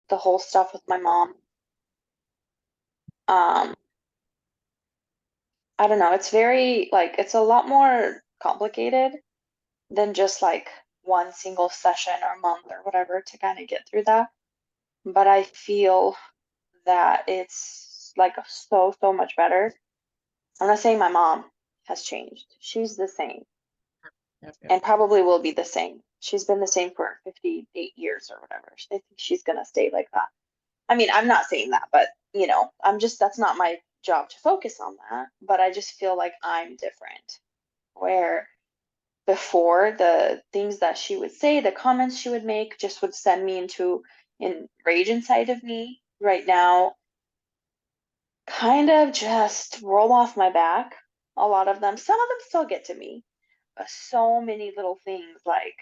the whole stuff with my mom. Um, I don't know, it's very like it's a lot more complicated than just like one single session or month or whatever to kind of get through that. But I feel that it's like so much better. I'm not saying my mom has changed. She's the same Yep, yep. and probably will be the same. She's been the same for 58 years or whatever. I think she's gonna stay like that. I mean, I'm not saying that, but I'm just that's not my job to focus on that. But I just feel like I'm different. Where before the things that she would say, the comments she would make just would send me into rage inside of me. Right now, kind of just roll off my back. A lot of them, some of them still get to me, but so many little things like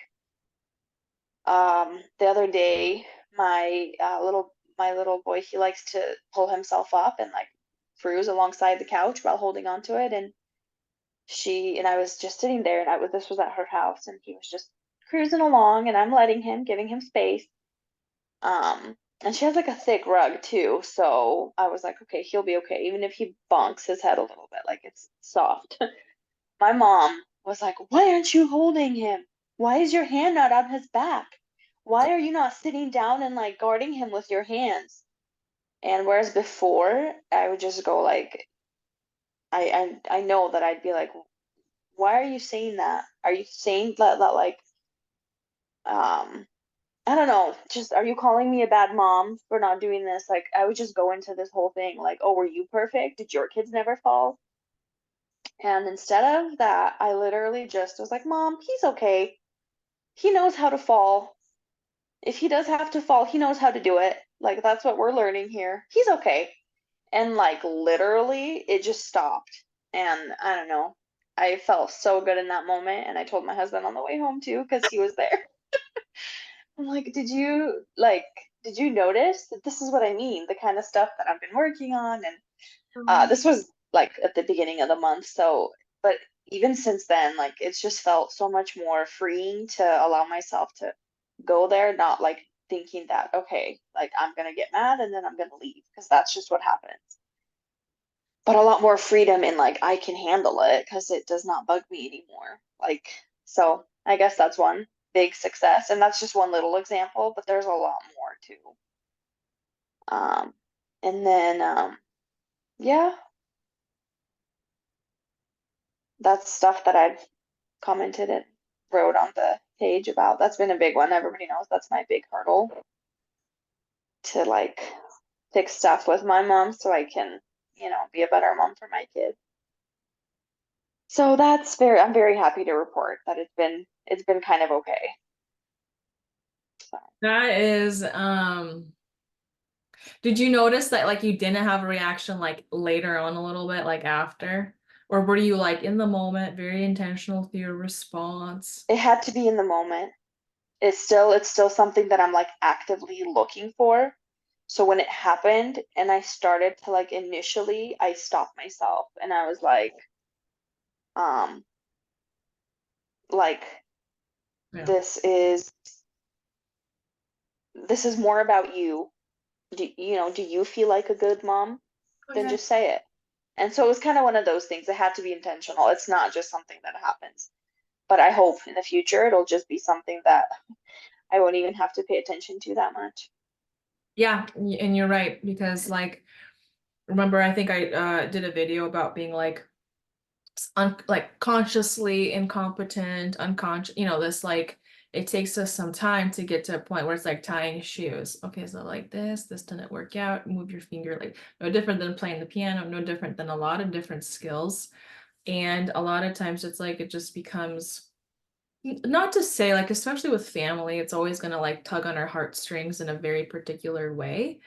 the other day, my little boy, he likes to pull himself up and like cruise alongside the couch while holding onto it, and she and I was just sitting there, and I was this was at her house, and he was just cruising along, and I'm letting him, giving him space. And she has like a thick rug too, so I was like, okay, he'll be okay, even if he bonks his head a little bit, like it's soft. My mom was like, why aren't you holding him? Why is your hand not on his back? Why are you not sitting down and like guarding him with your hands? And whereas before, I would just go like, I know that I'd be like, why are you saying that? Are you saying that like, um, I don't know, just are you calling me a bad mom for not doing this? Like, I would just go into this whole thing like, oh, were you perfect? Did your kids never fall? And instead of that, I literally just was like, Mom, he's okay. He knows how to fall. If he does have to fall, he knows how to do it. Like, that's what we're learning here. He's okay. And like, literally, it just stopped. And I don't know. I felt so good in that moment. And I told my husband on the way home too, because he was there. I'm like, did you notice that this is what I mean? The kind of stuff that I've been working on. And this was like at the beginning of the month. So, but even since then, like it's just felt so much more freeing to allow myself to go there, not like thinking that, okay, like I'm gonna get mad and then I'm gonna leave, because that's just what happens. But a lot more freedom in like I can handle it because it does not bug me anymore. Like, so I guess that's one big success. And that's just one little example, but there's a lot more too. Um, and then yeah, that's stuff that I've commented and wrote on the page about. That's been a big one. Everybody knows that's my big hurdle to like fix stuff with my mom so I can, be a better mom for my kids. So I'm very happy to report that it's been kind of okay. So That is, did you notice that like you didn't have a reaction like later on a little bit, like after? Or were you like in the moment, very intentional with your response? it had to be in the moment. It's still something that I'm like actively looking for. So when it happened and I started to like initially, I stopped myself and I was um, like Yeah. this is this is more about you. Do you feel like a good mom? Then Okay. just say it. And so it was kind of one of those things. It had to be intentional. It's not just something that happens. But I hope in the future it'll just be something that I won't even have to pay attention to that much. Yeah, and you're right, because like remember I think I did a video about being like like consciously incompetent, unconscious, this like it takes us some time to get to a point where it's like tying shoes. Okay, so like this didn't work out, move your finger, like no different than playing the piano, no different than a lot of different skills. And a lot of times it's like it just becomes, not to say like, especially with family, it's always going to like tug on our heartstrings in a very particular way.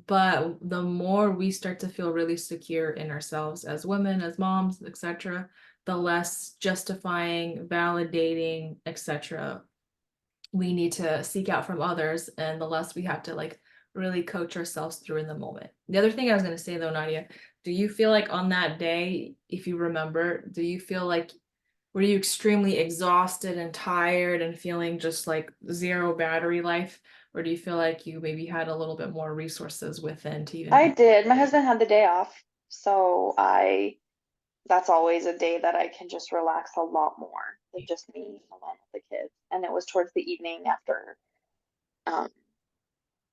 But the more we start to feel really secure in ourselves as women, as moms, etc., the less justifying, validating, etc., we need to seek out from others, and the less we have to like really coach ourselves through in the moment. The other thing I was going to say though, Nadia, do you feel like on that day, if you remember, do you feel like were you extremely exhausted and tired and feeling just like zero battery life? or do you feel like you maybe had a little bit more resources within to even I be? did. My husband had the day off, so I that's always a day that I can just relax a lot more than just me alone with the kids. And it was towards the evening after, um,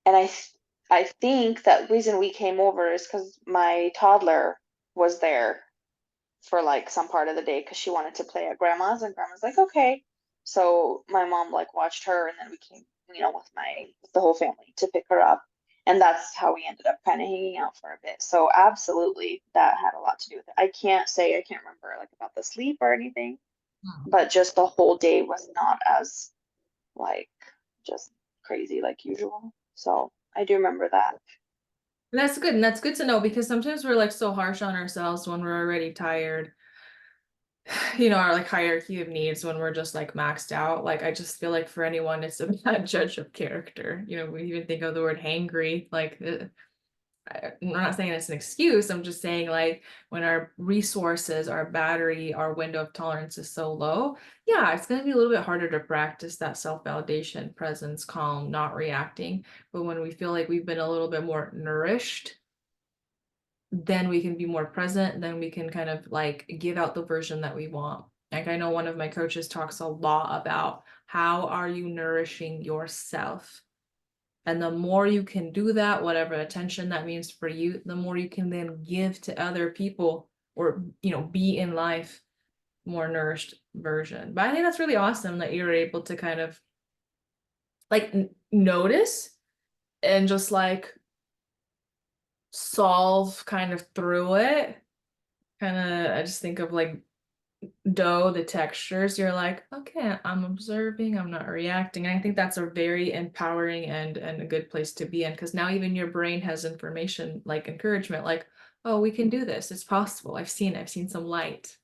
and I think that reason we came over is because my toddler was there for like some part of the day because she wanted to play at grandma's, and grandma's like, okay. So my mom like watched her, and then we came, with the whole family to pick her up. And that's how we ended up kind of hanging out for a bit. So absolutely that had a lot to do with it. I can't remember like about the sleep or anything, but just the whole day was not as like just crazy like usual. So I do remember that. And that's good, and that's good to know because sometimes we're like so harsh on ourselves when we're already tired. Our like hierarchy of needs when we're just like maxed out. Like I just feel like for anyone, it's a bad judge of character. We even think of the word hangry. Like I'm not saying it's an excuse. I'm just saying like when our resources, our battery, our window of tolerance is so low, yeah, it's gonna be a little bit harder to practice that self-validation, presence, calm, not reacting. But when we feel like we've been a little bit more nourished, then we can be more present, then we can kind of like give out the version that we want. Like I know one of my coaches talks a lot about how are you nourishing yourself? And the more you can do that, whatever attention that means for you, the more you can then give to other people or, be in life more nourished version. But I think that's really awesome that you're able to kind of like notice and just like solve kind of through it. Kind of, I just think of like dough, the textures, you're like, okay, I'm observing, I'm not reacting. I think that's a very empowering and a good place to be in because now even your brain has information like encouragement, like, oh, we can do this. It's possible. I've seen some light.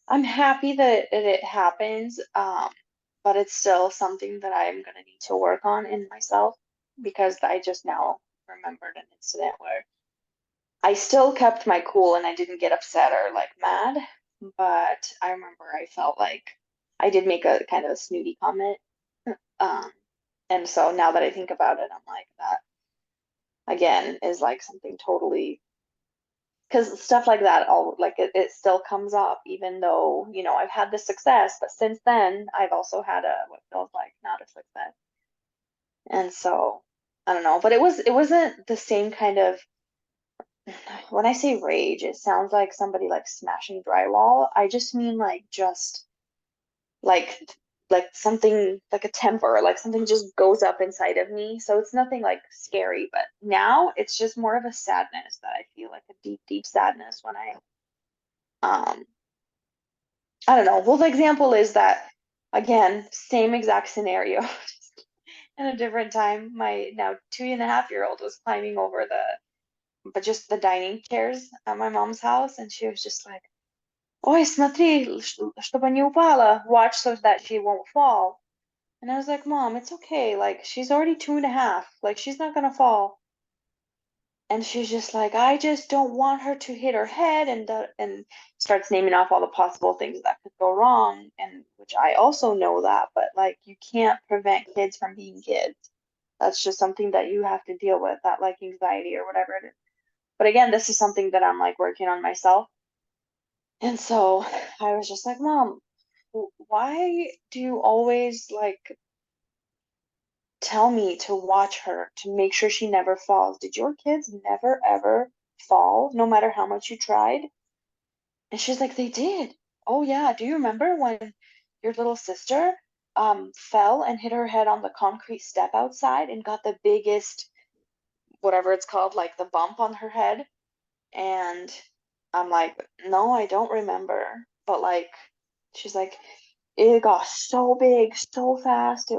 I'm happy that it happens, but it's still something that I'm gonna need to work on in myself because I just now remembered an incident where I still kept my cool and I didn't get upset or like mad, but I remember I felt like I did make a kind of a snooty comment. Um, and so now that I think about it, I'm like, that again is like something totally, because stuff like that all like it still comes up even though I've had the success, but since then I've also had a what feels like not a success. And so I don't know, but it wasn't the same kind of, when I say rage, it sounds like somebody like smashing drywall. I just mean like just like something like a temper, like something just goes up inside of me. So it's nothing like scary, but now it's just more of a sadness that I feel, like a deep, deep sadness when um I don't know. Well, the example is that again, same exact scenario, just in a different time. My now 2.5-year-old was climbing over but just the dining chairs at my mom's house, and she was just like, "Ой, смотри, чтобы не упала. Watch so that she won't fall." And I was like, "Mom, it's okay. Like she's already 2.5. Like she's not gonna fall." And she's just like, "I just don't want her to hit her head," and starts naming off all the possible things that could go wrong, and which I also know that, but like you can't prevent kids from being kids. That's just something that you have to deal with, that like anxiety or whatever it is. But again, this is something that I'm like working on myself. And so I was just like, "Mom, why do you always like tell me to watch her to make sure she never falls? Did your kids never ever fall, no matter how much you tried?" And she's like, "They did. Oh yeah. Do you remember when your little sister fell and hit her head on the concrete step outside and got the biggest, whatever it's called, like the bump on her head?" And I'm like, "No, I don't remember." But like, she's like, "It got so big so fast."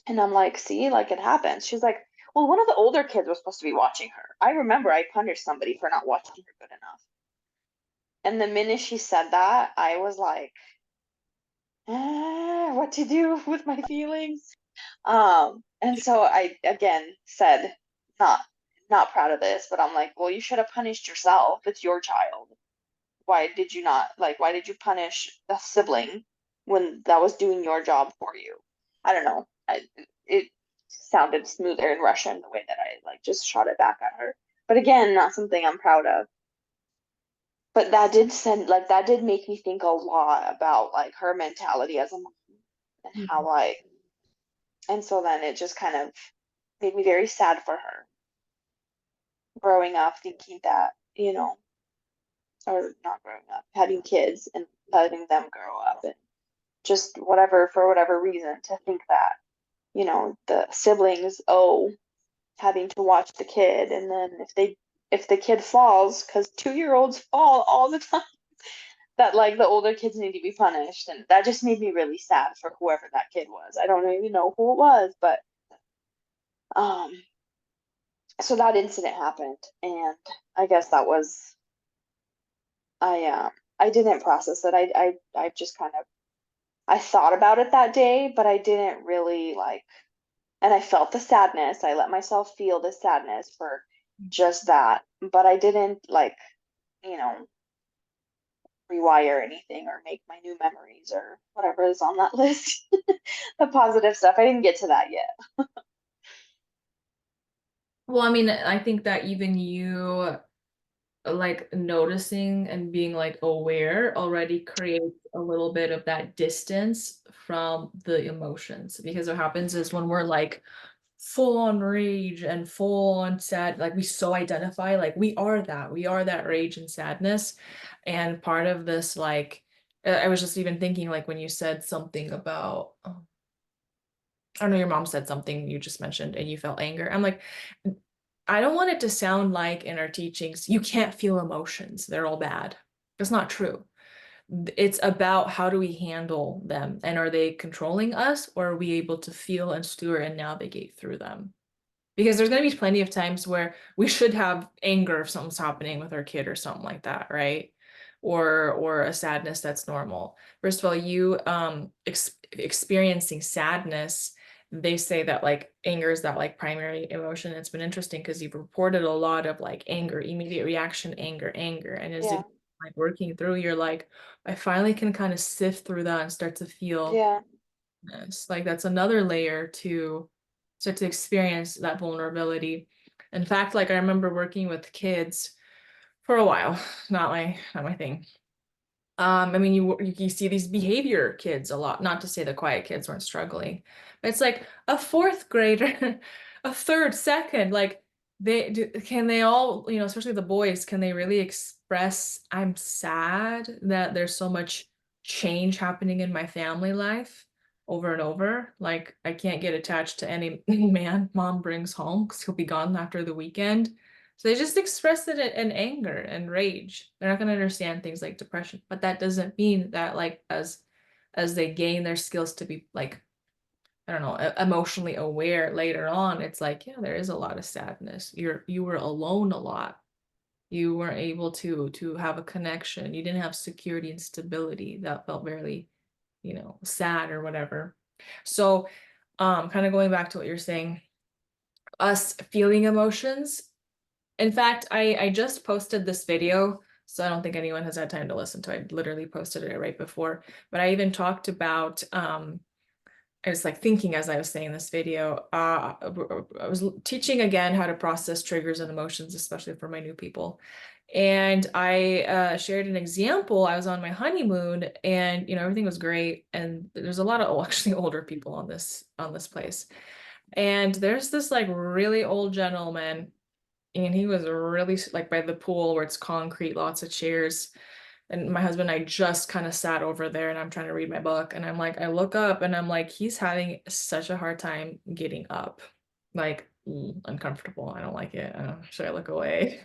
And I'm like, "See, like it happens." She's like, "Well, one of the older kids was supposed to be watching her. I remember I punished somebody for not watching her good enough." And the minute she said that, I was like, what to do with my feelings? And so I again said, not not proud of this, but I'm like, "Well, you should have punished yourself. It's your child. Why did you not, like, why did you punish a sibling when that was doing your job for you?" I don't know. It sounded smoother in Russian the way that I like just shot it back at her. But again, not something I'm proud of. But that did make me think a lot about like her mentality as a mom and how like and so then it just kind of made me very sad for her growing up thinking that, or not growing up, having kids and letting them grow up and just whatever for whatever reason to think that, the siblings owe having to watch the kid and then if the kid falls, because 2 year olds fall all the time, that like the older kids need to be punished. And that just made me really sad for whoever that kid was. I don't even know who it was, but um so that incident happened and I guess that was I didn't process it. I just kind of I thought about it that day, but I didn't really like and I felt the sadness. I let myself feel the sadness for just that, but I didn't like, you know, rewire anything or make my new memories or whatever is on that list. The positive stuff. I didn't get to that yet. Well, I mean, I think that even you like noticing and being like aware already creates a little bit of that distance from the emotions, because what happens is when we're like full on rage and full on sad, like we so identify, like we are that rage and sadness. And part of this, like, I was just even thinking, like, when you said something about, I don't know, your mom said something you just mentioned and you felt anger. I'm like, I don't want it to sound like in our teachings, you can't feel emotions, they're all bad. That's not true. It's about how do we handle them, and are they controlling us, or are we able to feel and steward and navigate through them? Because there's going to be plenty of times where we should have anger if something's happening with our kid or something like that, right? Or a sadness that's normal. First of all, you experiencing sadness, they say that like anger is that like primary emotion. It's been interesting because you've reported a lot of like anger, immediate reaction, anger. And as Yeah. it like working through, you're like, I finally can kind of sift through that and start to feel Yeah. this. Like that's another layer to start to experience that vulnerability. In fact, like I remember working with kids for a while, not my thing. I mean, you see these behavior kids a lot, not to say the quiet kids weren't struggling, but it's like a fourth grader, a third, second, like can they all, especially the boys, can they really express, I'm sad that there's so much change happening in my family life over and over. Like I can't get attached to any man mom brings home because he'll be gone after the weekend. So they just express it in anger and rage. They're not going to understand things like depression, but that doesn't mean that like as they gain their skills to be like, I don't know, emotionally aware later on, it's like, yeah, there is a lot of sadness. You were alone a lot. You weren't able to have a connection. You didn't have security and stability. That felt very, sad or whatever. So, kind of going back to what you're saying, us feeling emotions. In fact, I just posted this video, so I don't think anyone has had time to listen to it. I literally posted it right before, but I even talked about I was like thinking as I was saying this video, I was teaching again how to process triggers and emotions, especially for my new people. And I shared an example. I was on my honeymoon, and everything was great. And there's a lot of actually older people on this place. And there's this like really old gentleman, and he was really like by the pool where it's concrete, lots of chairs. And my husband and I just kind of sat over there, and I'm trying to read my book. And I'm like, I look up and I'm like, he's having such a hard time getting up. Like, uncomfortable. I don't like it. Should I look away?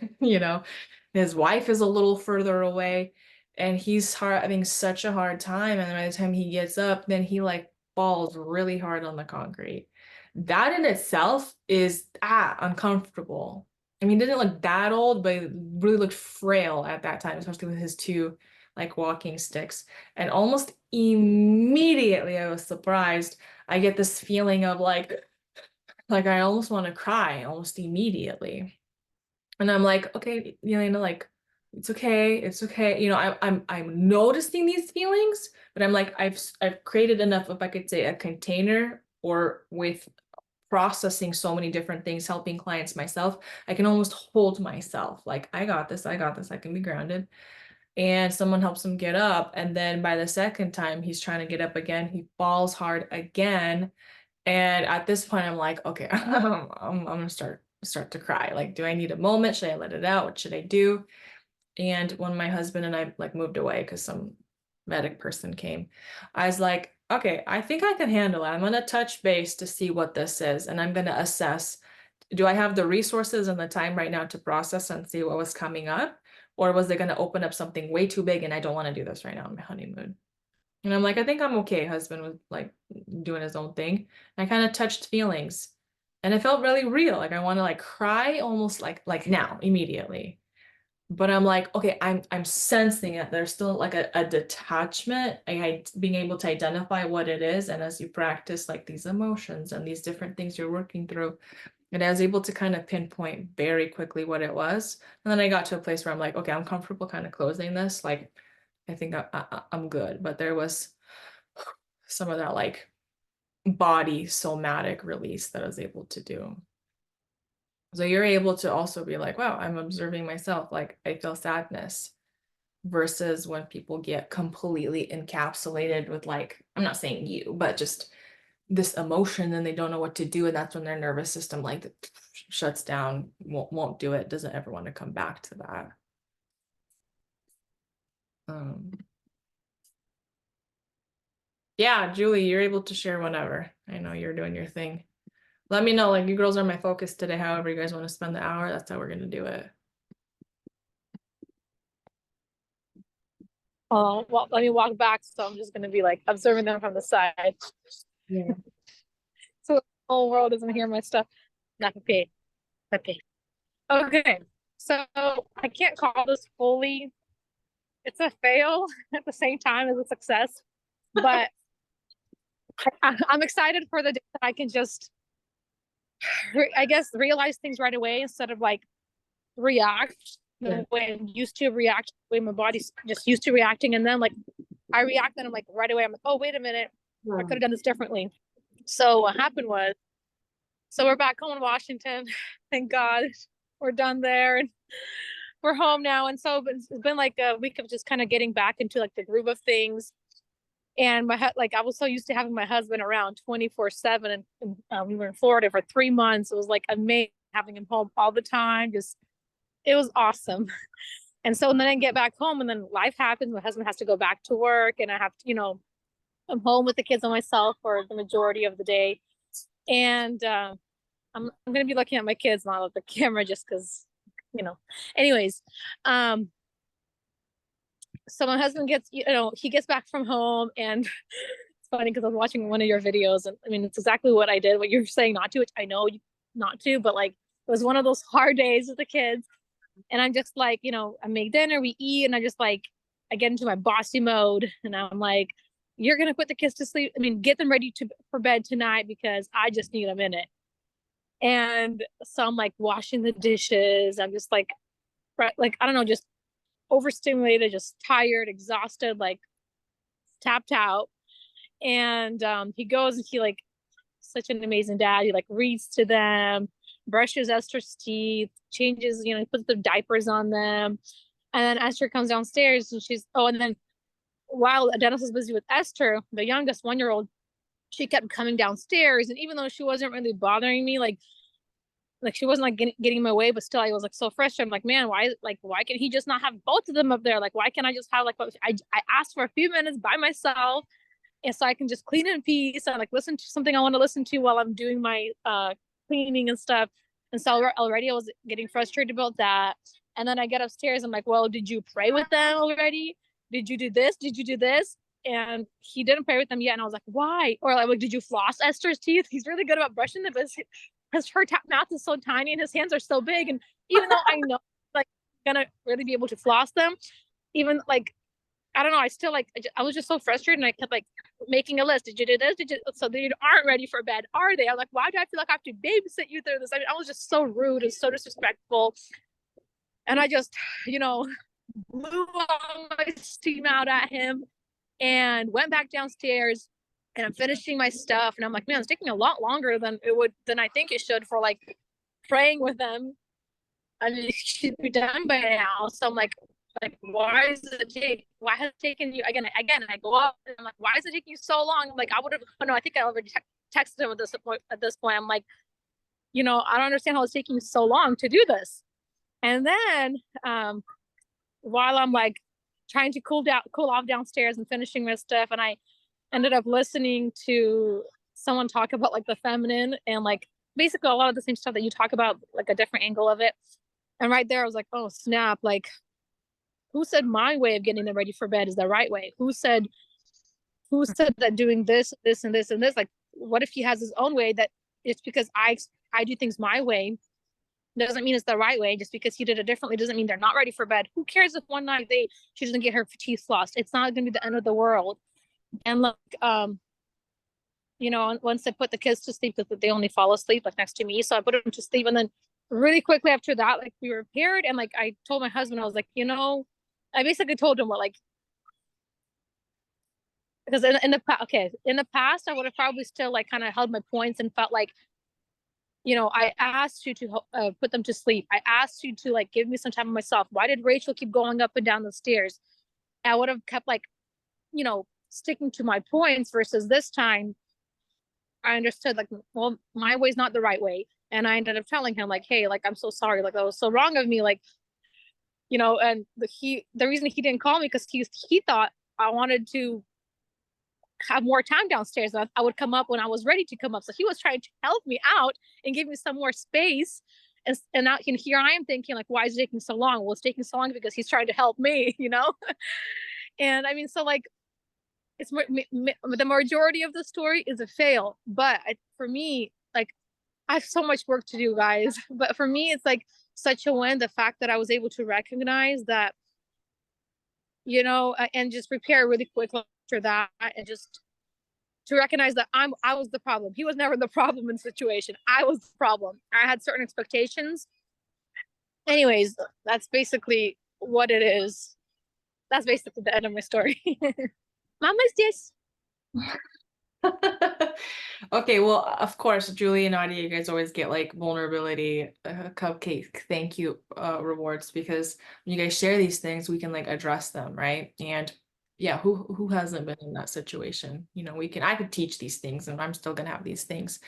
His wife is a little further away, and he's having such a hard time. And by the time he gets up, then he like falls really hard on the concrete. That in itself is uncomfortable. I mean, he didn't look that old, but he really looked frail at that time, especially with his two like walking sticks. And almost immediately, I was surprised. I get this feeling of like I almost want to cry almost immediately. And I'm like, okay, Yelena, like it's okay, it's okay. I'm noticing these feelings, but I'm like, I've created enough, if I could say, a container or with processing so many different things, helping clients myself, I can almost hold myself like, I got this, I can be grounded. And someone helps him get up. And then by the second time he's trying to get up again, he falls hard again. And at this point, I'm like, okay, I'm gonna start to cry. Like, do I need a moment? Should I let it out? What should I do? And when my husband and I like moved away because some medic person came, I was like, okay, I think I can handle it. I'm gonna touch base to see what this is, and I'm gonna assess, do I have the resources and the time right now to process and see what was coming up? Or was it gonna open up something way too big and I don't want to do this right now on my honeymoon? And I'm like, I think I'm okay. Husband was like doing his own thing. I kind of touched feelings and it felt really real. Like I want to like cry almost like now, immediately. But I'm like, okay, I'm sensing it. There's still like a detachment, being able to identify what it is. And as you practice like these emotions and these different things you're working through, and I was able to kind of pinpoint very quickly what it was. And then I got to a place where I'm like, okay, I'm comfortable kind of closing this. Like, I think I'm good. But there was some of that like body somatic release that I was able to do. So you're able to also be like, wow, I'm observing myself. Like I feel sadness versus when people get completely encapsulated with like, I'm not saying you, but just this emotion and they don't know what to do. And that's when their nervous system like shuts down, won't do it, doesn't ever want to come back to that. Um, yeah, Julie, you're able to share whenever. I know you're doing your thing. Let me know, like you girls are my focus today. However you guys want to spend the hour, that's how we're gonna do it. Oh, well, let me walk back. So I'm just gonna be like observing them from the side. Yeah. So the whole world doesn't hear my stuff. Not okay. Okay. Okay. So I can't call this fully. It's a fail at the same time as a success, but I'm excited for the day that I can just, I guess, realize things right away instead of like react Yeah. the way I'm used to react, the way my body's just used to reacting. And then like I react and I'm like right away, I'm like, oh, wait a minute. I could have done this differently. So what happened was, so we're back home in Washington. Thank God we're done there and we're home now. And so it's been like a week of just kind of getting back into like the groove of things. And like I was so used to having my husband around 24/7, and we were in Florida for 3 months. It was like amazing having him home all the time. Just it was awesome. And so and then I get back home, and then life happens. My husband has to go back to work, and I have to, I'm home with the kids and myself for the majority of the day. And I'm gonna be looking at my kids, not at the camera, just because, you know. Anyways, um, so my husband gets, he gets back from home, and it's funny because I was watching one of your videos, and I mean, it's exactly what I did, what you're saying not to, which I know not to, but like it was one of those hard days with the kids, and I'm just like, I make dinner, we eat, and I just like I get into my bossy mode, and I'm like, you're gonna put the kids to sleep. I mean, get them ready for bed tonight because I just need a minute. And so I'm like washing the dishes. I'm just like I don't know, just overstimulated, just tired, exhausted, like tapped out. And he goes and he like such an amazing dad. He like reads to them, brushes Esther's teeth, changes, he puts the diapers on them. And then Esther comes downstairs and and then while Dennis was busy with Esther, the youngest 1-year-old, she kept coming downstairs. And even though she wasn't really bothering me, like she wasn't like getting in my way, but still I was like so frustrated. I'm like, man, why can he just not have both of them up there? Like, why can't I just have like I asked for a few minutes by myself, and so I can just clean in peace and like listen to something I want to listen to while I'm doing my cleaning and stuff. And so already I was getting frustrated about that. And then I get upstairs, I'm like, well, did you pray with them already? Did you do this? Did you do this? And he didn't pray with them yet. And I was like, why? Or like, did you floss Esther's teeth? He's really good about brushing them, but because her mouth is so tiny and his hands are so big. And even though I know like I'm gonna really be able to floss them, even like I don't know, I still like I was just so frustrated, and I kept like making a list. Did you do this? Did you? So they aren't ready for bed, are they? I'm like, why do I feel like I have to babysit you through this? I mean, I was just so rude and so disrespectful, and I just, blew all my steam out at him and went back downstairs. and I'm finishing my stuff, and I'm like, man, it's taking a lot longer than I think it should for like praying with them. I mean, it should be done by now. So I'm like, why has it taken you again? And I go up and I'm like, why is it taking you so long? Like, I would have, oh no, I think I already texted him at this point. I'm like, I don't understand how it's taking so long to do this. And then, while I'm like trying to cool off downstairs and finishing my stuff, and I ended up listening to someone talk about like the feminine and like basically a lot of the same stuff that you talk about, like a different angle of it. And right there, I was like, oh snap! Like, who said my way of getting them ready for bed is the right way? Who said that doing this, this, and this, and this? Like, what if he has his own way that it's because I do things my way doesn't mean it's the right way. Just because he did it differently doesn't mean they're not ready for bed. Who cares if one night she doesn't get her teeth flossed? It's not going to be the end of the world. And look, once I put the kids to sleep, that they only fall asleep like next to me. So I put them to sleep, and then really quickly after that, like we were paired, and like I told my husband, I was like, I basically told him what like because in the past I would have probably still like kind of held my points and felt like I asked you to put them to sleep. I asked you to like give me some time of myself. Why did Rachel keep going up and down the stairs? I would have kept like, sticking to my points versus this time I understood like, well, my way's not the right way. And I ended up telling him like, hey, like, I'm so sorry. Like that was so wrong of me. Like, and the reason he didn't call me because he thought I wanted to have more time downstairs. I would come up when I was ready to come up. So he was trying to help me out and give me some more space. And now here I am thinking like, why is it taking so long? Well, it's taking so long because he's trying to help me, And I mean, so like, it's the majority of the story is a fail, but for me, like, I have so much work to do, guys. But for me, it's like such a win. The fact that I was able to recognize that, and just prepare really quick after that, and just to recognize that I was the problem. He was never the problem in the situation. I was the problem. I had certain expectations. Anyways, that's basically what it is. That's basically the end of my story. Mama's this. Okay, well, of course, Julie and Nadia, you guys always get like vulnerability cupcake thank you rewards, because when you guys share these things, we can like address them, right? And yeah, who hasn't been in that situation? I could teach these things, and I'm still gonna have these things.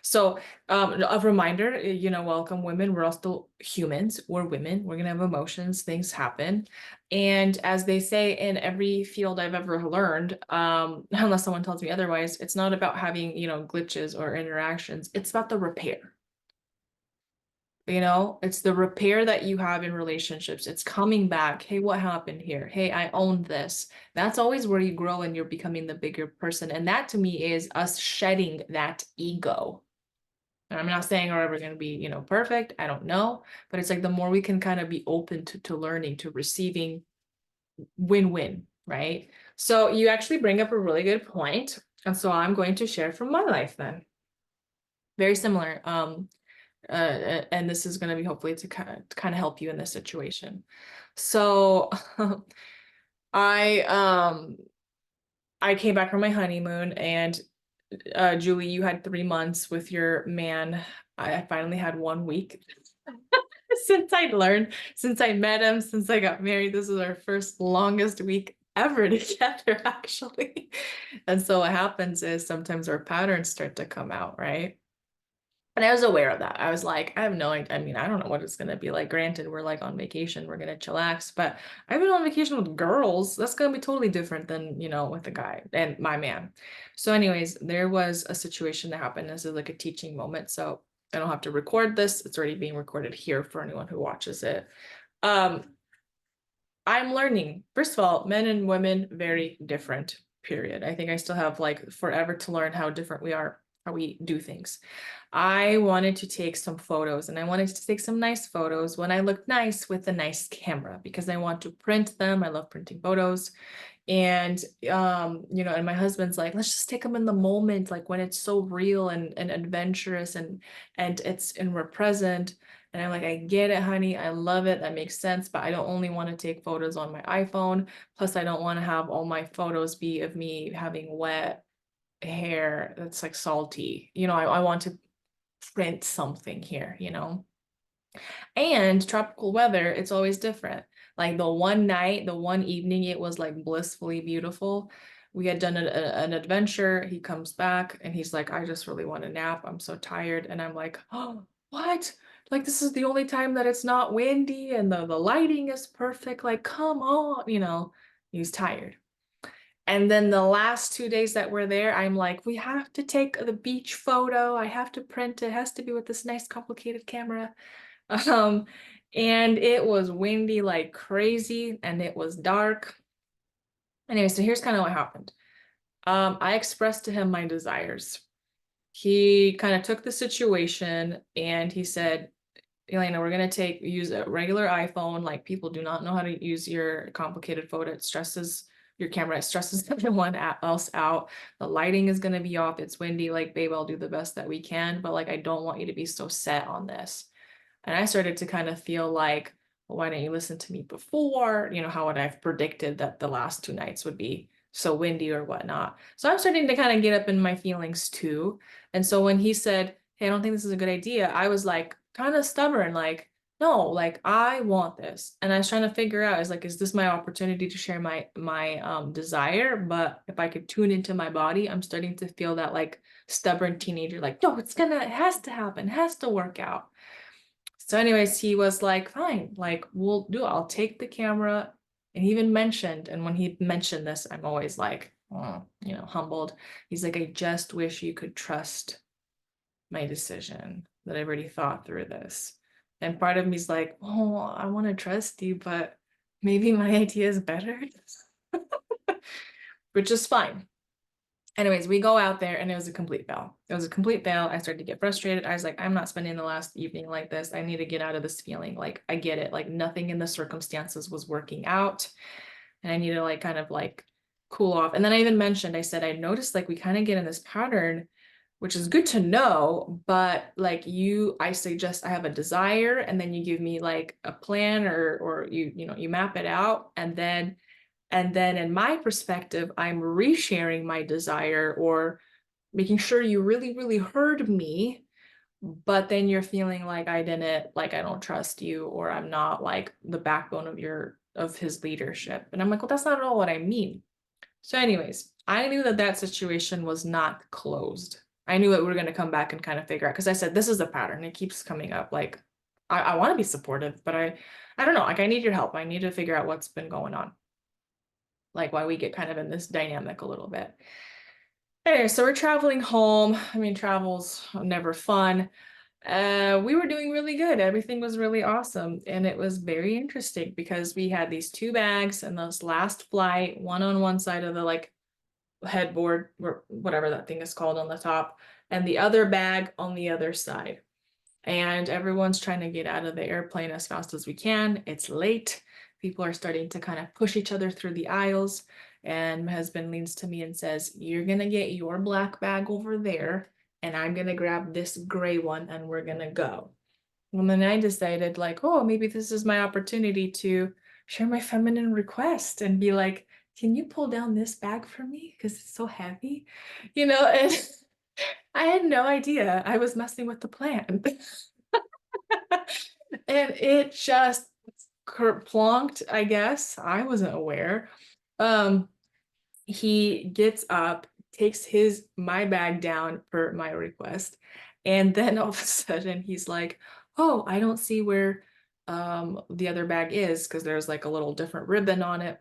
So a reminder, welcome women. We're all still humans. We're women. We're gonna have emotions. Things happen. And as they say in every field I've ever learned, unless someone tells me otherwise, it's not about having, glitches or interactions. It's about the repair. It's the repair that you have in relationships. It's coming back. Hey, what happened here? Hey, I owned this. That's always where you grow and you're becoming the bigger person. And that to me is us shedding that ego. And I'm not saying we're ever going to be, perfect. I don't know. But it's like the more we can kind of be open to learning, to receiving, win-win, right? So you actually bring up a really good point. And so I'm going to share from my life then. Very similar. And this is going to be hopefully to kind of help you in this situation. So I came back from my honeymoon, and Julie, you had 3 months with your man. I finally had 1 week. Since I met him, since I got married, this is our first longest week ever together, actually. And so what happens is sometimes our patterns start to come out, right? And I was aware of that. I was like, I have no idea. I mean, I don't know what it's going to be like. Granted, we're like on vacation, we're going to chillax, but I've been on vacation with girls. That's going to be totally different than, with a guy and my man. So anyways, there was a situation that happened. This is like a teaching moment. So I don't have to record this. It's already being recorded here for anyone who watches it. I'm learning. First of all, men and women, very different, period. I think I still have like forever to learn how different we are, how we do things. I wanted to take some photos, and I wanted to take some nice photos when I looked nice with a nice camera, because I want to print them. I love printing photos. And and my husband's like, let's just take them in the moment, like when it's so real and adventurous and we're present. And I'm like, I get it, honey. I love it. That makes sense. But I don't only want to take photos on my iPhone. Plus, I don't want to have all my photos be of me having wet hair that's like salty. You know, I want to print something here, you know? And tropical weather, it's always different. Like the one night, the one evening, it was like blissfully beautiful. We had done an adventure. He comes back and he's like, I just really want a nap. I'm so tired. And I'm like, oh, what? Like this is the only time that it's not windy and the lighting is perfect. Like, come on, you know, he's tired. And then the last 2 days that we're there, I'm like, we have to take the beach photo. I have to print it. It has to be with this nice complicated camera. Um, and it was windy like crazy and it was dark. Anyway, so here's kind of what happened. I expressed to him my desires. He kind of took the situation and he said, Elena, we're gonna use a regular iPhone. Like people do not know how to use your complicated photo. It stresses your camera, it stresses everyone else out. The lighting is gonna be off. It's windy. Like, babe, I'll do the best that we can, but like I don't want you to be so set on this. And I started to kind of feel like, well, why didn't you listen to me before? You know, how would I have predicted that the last 2 nights would be so windy or whatnot? So I'm starting to kind of get up in my feelings too. And so when he said, hey, I don't think this is a good idea, I was like kind of stubborn, like, no, like I want this. And I was trying to figure out, is this my opportunity to share my desire? But if I could tune into my body, I'm starting to feel that like stubborn teenager, like, no, it has to happen, it has to work out. So anyways, he was like, fine, like we'll do it. I'll take the camera. And he even mentioned, and when he mentioned this, I'm always like, oh, you know, humbled. He's like, I just wish you could trust my decision, that I've already thought through this. And part of me's like, oh, I want to trust you, but maybe my idea is better. Which is fine. Anyways, we go out there and it was a complete fail. It was a complete fail. I started to get frustrated. I was like, I'm not spending the last evening like this. I need to get out of this feeling. Like, I get it. Like, nothing in the circumstances was working out. And I need to like kind of like cool off. And then I even mentioned, I said, I noticed like we kind of get in this pattern, which is good to know, but like I suggest I have a desire and then you give me like a plan or you map it out. And then in my perspective, I'm resharing my desire or making sure you really, really heard me, but then you're feeling like I don't trust you, or I'm not like the backbone of his leadership. And I'm like, well, that's not at all what I mean. So anyways, I knew that situation was not closed. I knew that we were going to come back and kind of figure out, because I said, this is a pattern. It keeps coming up. Like, I want to be supportive, but I don't know. Like, I need your help. I need to figure out what's been going on. Like why we get kind of in this dynamic a little bit. Anyway, so we're traveling home. I mean, travel's never fun. We were doing really good. Everything was really awesome. And it was very interesting because we had these 2 bags and this last flight, one on one side of the like headboard or whatever that thing is called on the top, and the other bag on the other side. And everyone's trying to get out of the airplane as fast as we can. It's late. People are starting to kind of push each other through the aisles. And my husband leans to me and says, you're going to get your black bag over there, and I'm going to grab this gray one, and we're going to go. And then I decided, like, oh, maybe this is my opportunity to share my feminine request and be like, can you pull down this bag for me? Because it's so heavy, and I had no idea I was messing with the plan. And it just plonked, I guess. I wasn't aware. He gets up, takes my bag down per my request, and then all of a sudden he's like, oh, I don't see where the other bag is, because there's like a little different ribbon on it.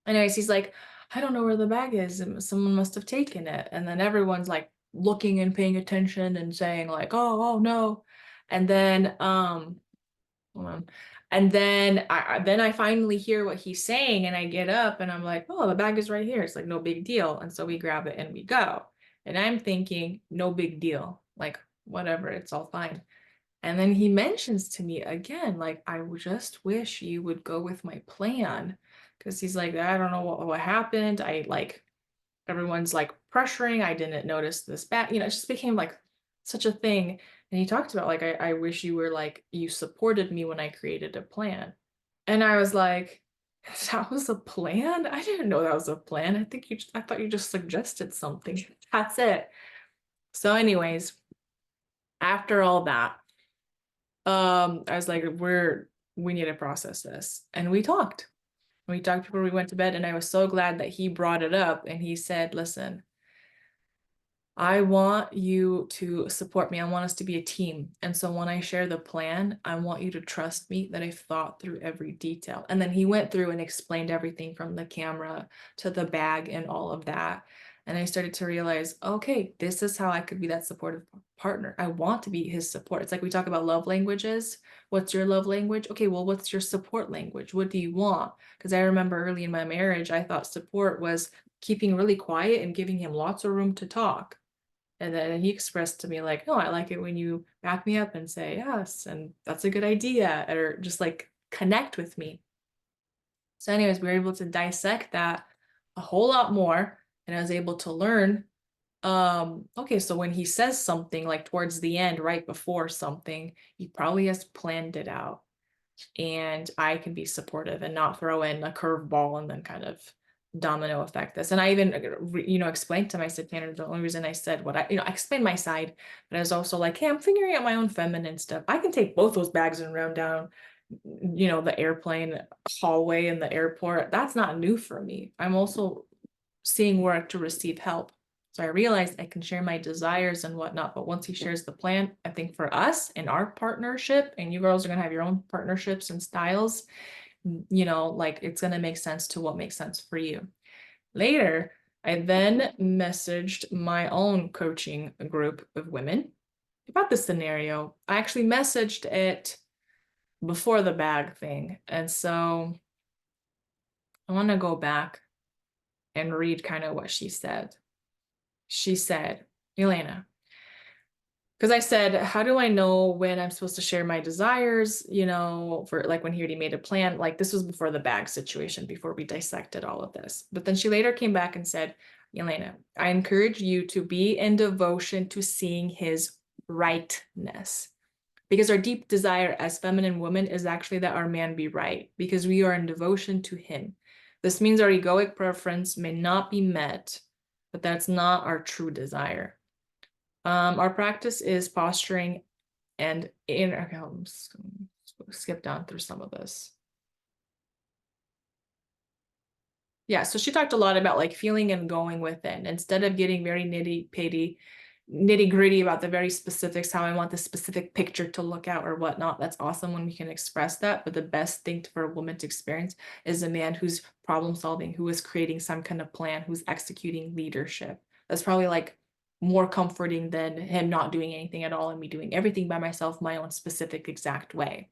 Anyways, he's like, I don't know where the bag is, and someone must have taken it. And then everyone's like looking and paying attention and saying like, oh no. And then hold on. And then I finally hear what he's saying, and I get up and I'm like, oh, the bag is right here. It's like no big deal. And so we grab it and we go. And I'm thinking, no big deal. Like, whatever, it's all fine. And then he mentions to me again, like, I just wish you would go with my plan. Because he's like, I don't know what happened. Everyone's like pressuring. I didn't notice this bag. It just became like such a thing. And he talked about like, I wish you were like, you supported me when I created a plan. And I was like, That was a plan? I didn't know that was a plan. I thought you just suggested something. That's it. So anyways, after all that, I was like, we need to process this. And we talked. We talked before we went to bed, and I was so glad that he brought it up and he said, listen, I want you to support me. I want us to be a team. And so when I share the plan, I want you to trust me that I've thought through every detail. And then he went through and explained everything from the camera to the bag and all of that. And I started to realize, okay, this is how I could be that supportive partner. I want to be his support. It's like we talk about love languages. What's your love language? Okay, well, what's your support language? What do you want? Because I remember early in my marriage, I thought support was keeping really quiet and giving him lots of room to talk. And then he expressed to me like, no, I like it when you back me up and say yes, and that's a good idea, or just like connect with me. So anyways, we were able to dissect that a whole lot more, and I was able to learn, okay, so when he says something like towards the end, right before something, he probably has planned it out, and I can be supportive and not throw in a curveball and then kind of domino effect this. And I even, explained to him, I said, Tanner, the only reason I said what I explained my side, but I was also like, hey, I'm figuring out my own feminine stuff. I can take both those bags and run down, the airplane hallway in the airport. That's not new for me. I'm also seeing work to receive help. So I realized I can share my desires and whatnot, but once he shares the plan, I think for us in our partnership, and you girls are gonna have your own partnerships and styles, like it's gonna make sense to what makes sense for you. Later, I then messaged my own coaching group of women about the scenario. I actually messaged it before the bag thing. And so I want to go back and read kind of what she said. She said, Elena, because I said, how do I know when I'm supposed to share my desires? For like when he already made a plan, like this was before the bag situation, before we dissected all of this. But then she later came back and said, Elena, I encourage you to be in devotion to seeing his rightness. Because our deep desire as feminine women is actually that our man be right, because we are in devotion to him. This means our egoic preference may not be met, but that's not our true desire. Our practice is posturing and okay, I'm just gonna skip down through some of this. Yeah, so she talked a lot about like feeling and going within instead of getting very nitty gritty about the very specifics, how I want the specific picture to look out or whatnot. That's awesome when we can express that. But the best thing for a woman to experience is a man who's problem solving, who is creating some kind of plan, who's executing leadership. That's probably like more comforting than him not doing anything at all and me doing everything by myself, my own specific exact way.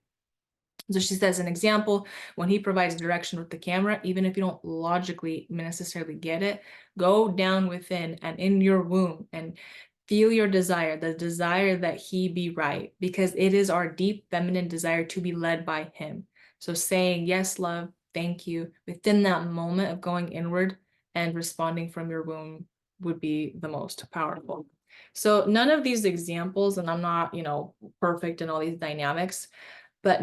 So she says, an example, when he provides direction with the camera, even if you don't logically necessarily get it, go down within and in your womb and feel your desire, the desire that he be right, because it is our deep feminine desire to be led by him. So saying, yes, love, thank you, within that moment of going inward and responding from your womb would be the most powerful. So none of these examples, and I'm not, perfect in all these dynamics, but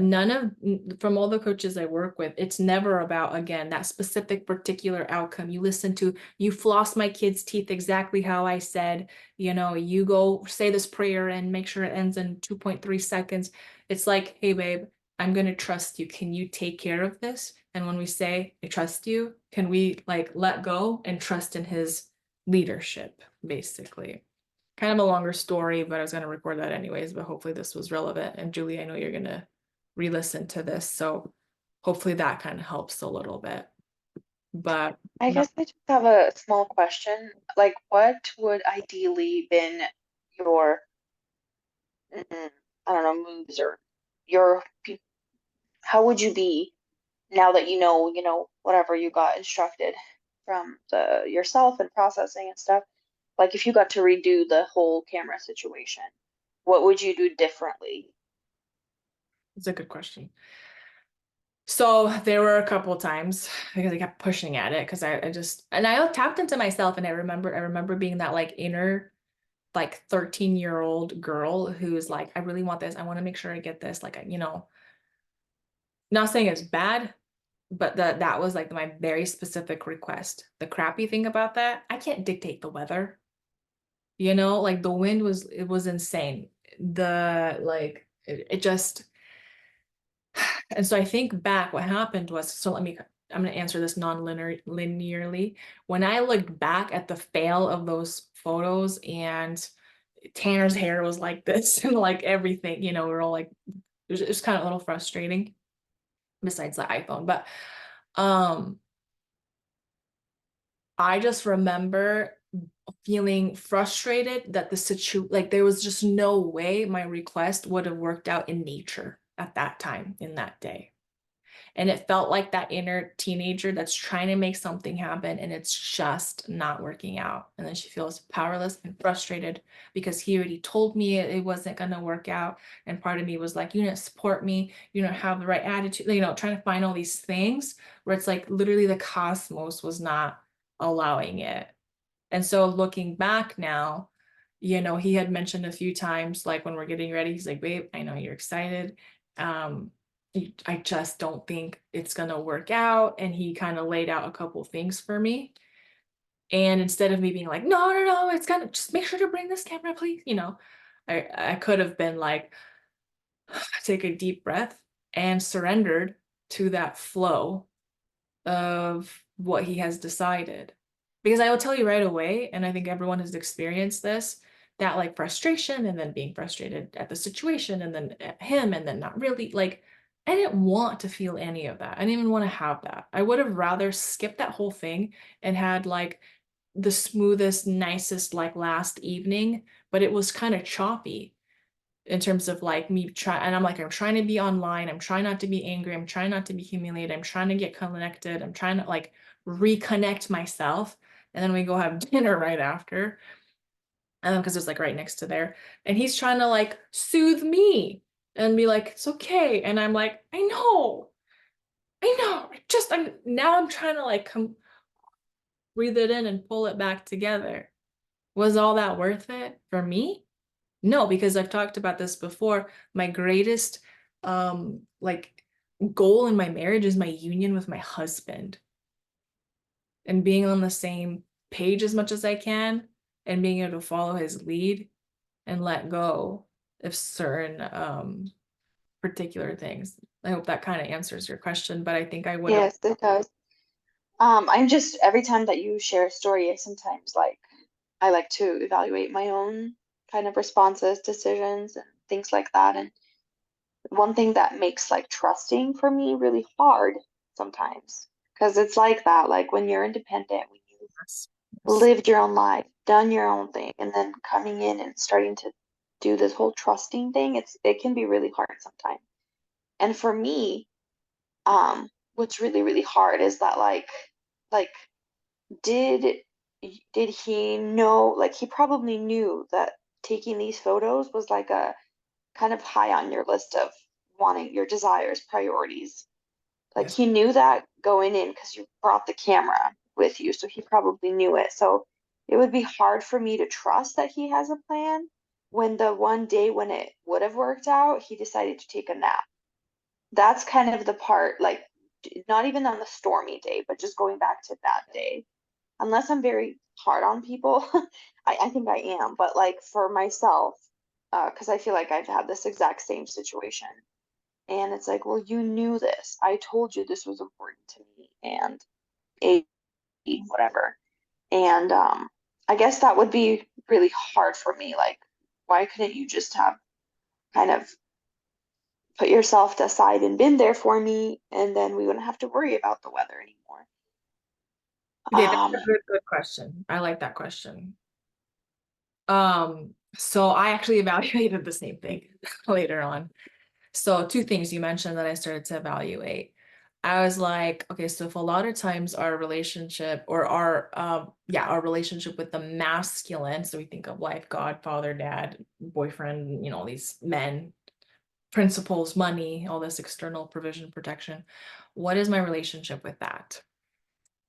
from all the coaches I work with, it's never about, again, that specific particular outcome. You listen to, you floss my kid's teeth exactly how I said, you go say this prayer and make sure it ends in 2.3 seconds. It's like, hey, babe, I'm going to trust you. Can you take care of this? And when we say, I trust you, can we like let go and trust in his leadership, basically? Kind of a longer story, but I was going to record that anyways, but hopefully this was relevant. And Julie, I know you're going to re-listen to this, so hopefully that kind of helps a little bit. But I guess I just have a small question. Like, what would ideally been your, I don't know, moves or your, how would you be now that whatever you got instructed from yourself and processing and stuff? Like, if you got to redo the whole camera situation, what would you do differently? it's a good question. So there were a couple of times because I kept pushing at it because I tapped into myself, and I remember being that like inner like 13-year-old girl who's like, I really want this. I want to make sure I get this. Like, not saying it's bad, but that was like my very specific request. The crappy thing about that, I can't dictate the weather. You know, like the wind it was insane. The like it just And so I think back, what happened was, I'm going to answer this linearly. When I looked back at the fail of those photos, and Tanner's hair was like this and like everything, you know, we're all like, it was kind of a little frustrating besides the iPhone. But um, I just remember feeling frustrated that like there was just no way my request would have worked out in nature at that time in that day. And it felt like that inner teenager that's trying to make something happen and it's just not working out. And then she feels powerless and frustrated because he already told me it wasn't going to work out. And part of me was like, you didn't support me. You don't have the right attitude, you know, trying to find all these things where it's like literally the cosmos was not allowing it. And so looking back now, you know, he had mentioned a few times, like when we're getting ready, he's like, babe, I know you're excited. Um, I just don't think it's gonna work out. And he kind of laid out a couple things for me. And instead of me being like, no, no, no, it's gonna just make sure to bring this camera, please. You know, I could have been like, take a deep breath and surrendered to that flow of what he has decided. Because I will tell you right away, and I think everyone has experienced this, that like frustration and then being frustrated at the situation and then at him and then not really like, I didn't want to feel any of that. I didn't even want to have that. I would have rather skipped that whole thing and had like the smoothest, nicest like last evening, but it was kind of choppy in terms of like me trying, and I'm like, I'm trying to be online, I'm trying not to be angry, I'm trying not to be humiliated, I'm trying to get connected, I'm trying to like reconnect myself. And then we go have dinner right after, because it's like right next to there, and he's trying to like soothe me and be like, it's okay. And I'm like, I know, I'm trying to like come breathe it in and pull it back together. Was all that worth it for me? No, because I've talked about this before. My greatest like goal in my marriage is my union with my husband and being on the same page as much as I can and being able to follow his lead and let go of certain particular things. I hope that kind of answers your question, but I think I would have. Yes, it does. I'm just every time that you share a story, I sometimes like I like to evaluate my own kind of responses, decisions, and things like that. And one thing that makes like trusting for me really hard sometimes, because it's like that, like when you're independent, when you Yes. lived your own life, done your own thing, and then coming in and starting to do this whole trusting thing, it can be really hard sometimes. And for me, what's really, really hard is that like did did he know, like he probably knew that taking these photos was like a kind of high on your list of wanting your desires, priorities. Like Yes. he knew that going in because you brought the camera with you, so he probably knew it. So it would be hard for me to trust that he has a plan when the one day when it would have worked out, he decided to take a nap. That's kind of the part, like not even on the stormy day, but just going back to that day. Unless I'm very hard on people, I think I am, but like for myself, because I feel like I've had this exact same situation. And it's like, well, you knew this. I told you this was important to me and a whatever. And I guess that would be really hard for me. Like, why couldn't you just have kind of put yourself aside and been there for me, and then we wouldn't have to worry about the weather anymore. Okay, that's Um, a good question. I like that question. So I actually evaluated the same thing later on. So two things you mentioned that I started to evaluate. I was like, okay, so if a lot of times our relationship or our relationship with the masculine, so we think of like God, father, dad, boyfriend, you know, these men, principles, money, all this external provision, protection. What is my relationship with that?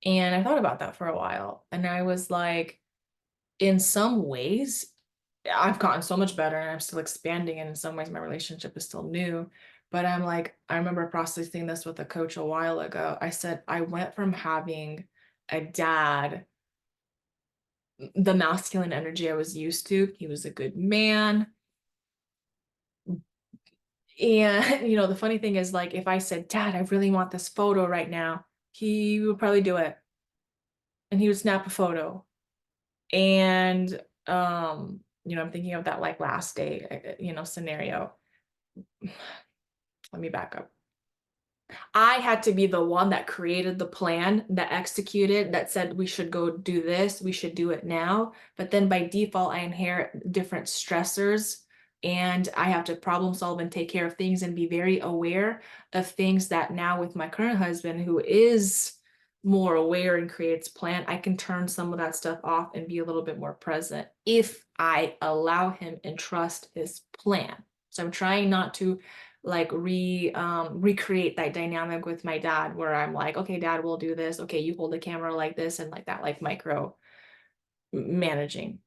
And I thought about that for a while. And I was like, in some ways, I've gotten so much better and I'm still expanding. And in some ways, my relationship is still new. But I'm like, I remember processing this with a coach a while ago. I said, I went from having a dad, the masculine energy I was used to. He was a good man. And, you know, the funny thing is, like, if I said, Dad, I really want this photo right now, he would probably do it. And he would snap a photo. And, you know, I'm thinking of that like last day, you know, scenario. Let me back up. I had to be the one that created the plan, that executed, that said we should go do this, we should do it now. But then by default, I inherit different stressors and I have to problem solve and take care of things and be very aware of things that now with my current husband, who is more aware and creates plan, I can turn some of that stuff off and be a little bit more present if I allow him and trust his plan. So I'm trying not to like recreate that dynamic with my dad where I'm like, okay, dad, we'll do this. Okay, you hold the camera like this and like that, like micro managing.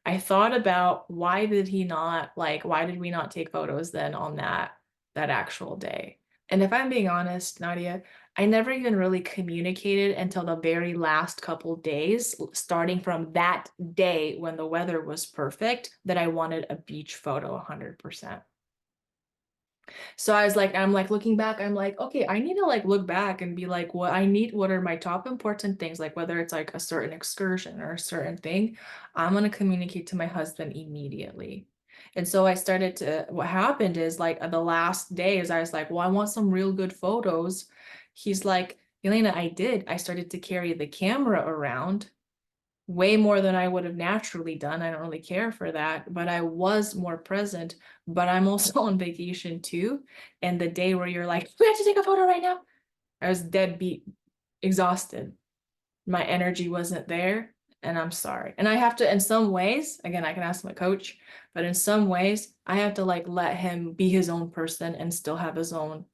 I thought about why did we not take photos then on that actual day? And if I'm being honest, Nadia, I never even really communicated until the very last couple days, starting from that day when the weather was perfect, that I wanted a beach photo 100%. So I'm like looking back, I'm like, okay, I need to like look back and be like, what are my top important things? Like whether it's like a certain excursion or a certain thing, I'm going to communicate to my husband immediately. And so what happened is like the last days, I was like, well, I want some real good photos. He's like, Elena, I started to carry the camera around way more than I would have naturally done. I don't really care for that, but I was more present. But I'm also on vacation too. And the day where you're like, we have to take a photo right now, I was dead beat, exhausted. My energy wasn't there. And I'm sorry. And I have to, in some ways, again, I can ask my coach, but in some ways, I have to like let him be his own person and still have his own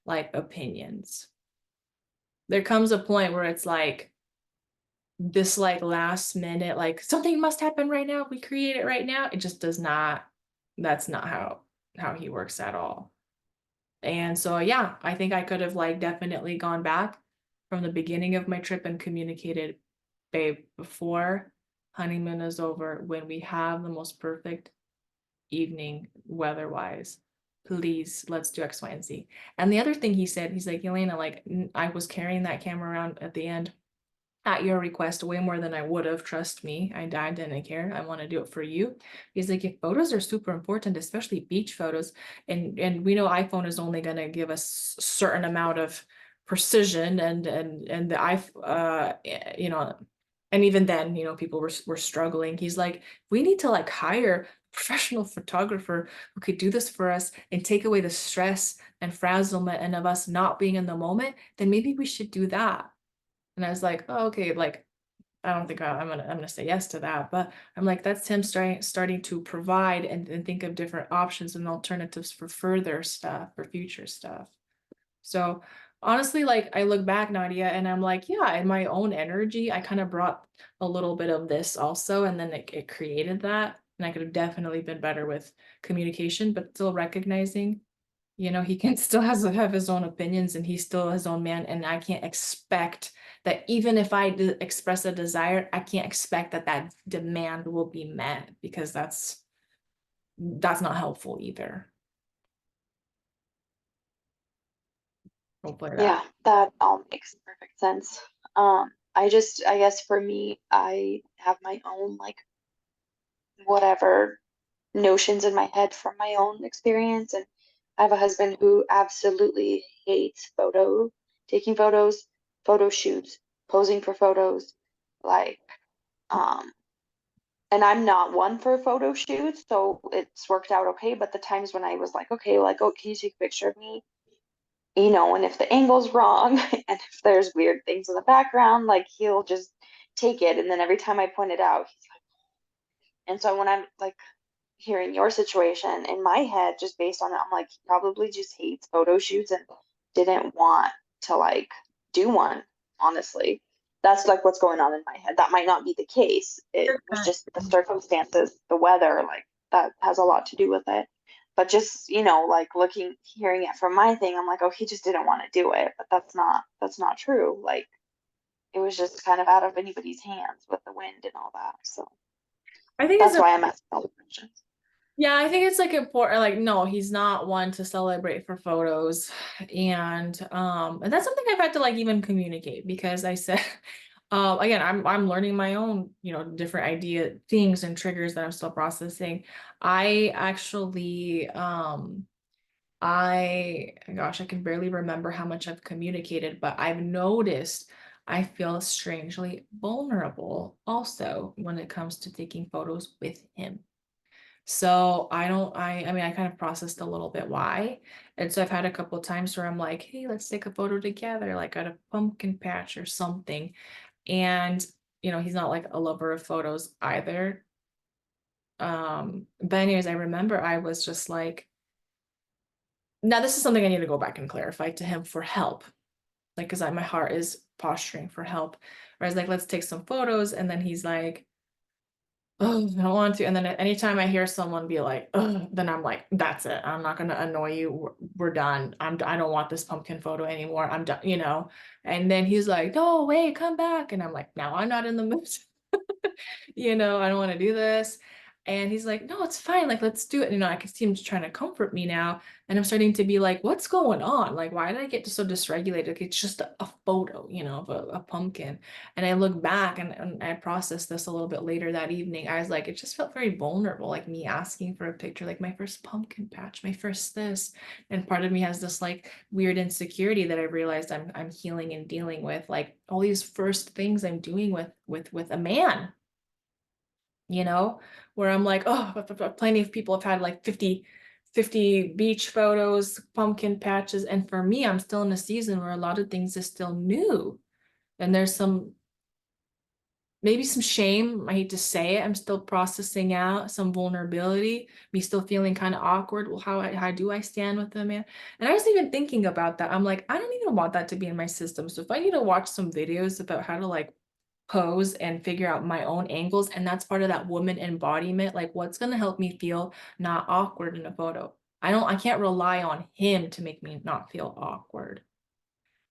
like opinions. There comes a point where it's like, this like last minute, like something must happen right now, we create it right now. It just does not, that's not how he works at all. And so yeah, I think I could have like definitely gone back from the beginning of my trip and communicated, babe, before honeymoon is over, when we have the most perfect evening weather-wise, please let's do X, Y, and Z. And the other thing he said, he's like, Elena, like I was carrying that camera around at the end at your request way more than I would have. Trust me, I didn't care. I want to do it for you. He's like, if photos are super important, especially beach photos, and we know iPhone is only going to give us a certain amount of precision and you know, and even then, you know, people were struggling. He's like, we need to like hire a professional photographer who could do this for us and take away the stress and frazzlement and of us not being in the moment, then maybe we should do that. And I was like, oh, okay, like, I don't think I'm gonna say yes to that, but I'm like, that's him starting to provide and think of different options and alternatives for further stuff, for future stuff. So honestly, like I look back, Nadia, and I'm like, yeah, in my own energy, I kind of brought a little bit of this also, and then it created that. And I could have definitely been better with communication, but still recognizing, you know, he can still have his own opinions and he's still his own man. And I can't expect that even if I express a desire, I can't expect that that demand will be met, because that's not helpful either. Hopefully that. Yeah, that all makes perfect sense. I guess for me, I have my own like whatever notions in my head from my own experience, and I have a husband who absolutely hates taking photos, photo shoots, posing for photos, like um and I'm not one for photo shoots, so it's worked out okay. But the times when I was like, okay, like, oh, can you take a picture of me? You know, and if the angle's wrong and if there's weird things in the background, like he'll just take it. And then every time I point it out, he's like, and so when I'm like hearing your situation in my head, just based on that, I'm like, he probably just hates photo shoots and didn't want to like do one, honestly. That's like what's going on in my head. That might not be the case. It was just the circumstances, the weather, like that has a lot to do with it. but just, like hearing it from my thing, I'm like, oh, he just didn't want to do it. But that's not true. Like, it was just kind of out of anybody's hands with the wind and all that. So I think it's that's a why I'm asking all the questions. Yeah, I think it's like important, like, no, he's not one to celebrate for photos. And that's something I've had to like even communicate because I said, again, I'm learning my own, different idea things and triggers that I'm still processing. I actually, gosh, I can barely remember how much I've communicated, but I've noticed I feel strangely vulnerable also when it comes to taking photos with him. So I don't, I mean, I kind of processed a little bit why. And so I've had a couple of times where I'm like, hey, let's take a photo together, like at a pumpkin patch or something. And, he's not like a lover of photos either. But anyways, I remember I was just like, now this is something I need to go back and clarify to him for help. Like, cause my heart is posturing for help. Whereas like, let's take some photos. And then he's like, oh, I don't want to. And then anytime I hear someone be like, oh, then I'm like, that's it. I'm not gonna annoy you. We're done. I don't want this pumpkin photo anymore. I'm done. And then he's like, no, wait, come back. And I'm like, now I'm not in the mood. I don't want to do this. And he's like, no, it's fine. Like, let's do it. I can see him just trying to comfort me now. And I'm starting to be like, what's going on? Like, why did I get so dysregulated? Like, it's just a photo, of a pumpkin. And I look back and I processed this a little bit later that evening. I was like, it just felt very vulnerable, like me asking for a picture, like my first pumpkin patch, my first this. And part of me has this like weird insecurity that I realized I'm healing and dealing with, like all these first things I'm doing with a man, where I'm like, oh, plenty of people have had like 50 beach photos, pumpkin patches. And for me, I'm still in a season where a lot of things are still new. And there's maybe some shame. I hate to say it. I'm still processing out some vulnerability, me still feeling kind of awkward. Well, how do I stand with them, man? And I was even thinking about that. I'm like, I don't even want that to be in my system. So if I need to watch some videos about how to like pose and figure out my own angles, and that's part of that woman embodiment, like what's going to help me feel not awkward in a photo. I can't rely on him to make me not feel awkward,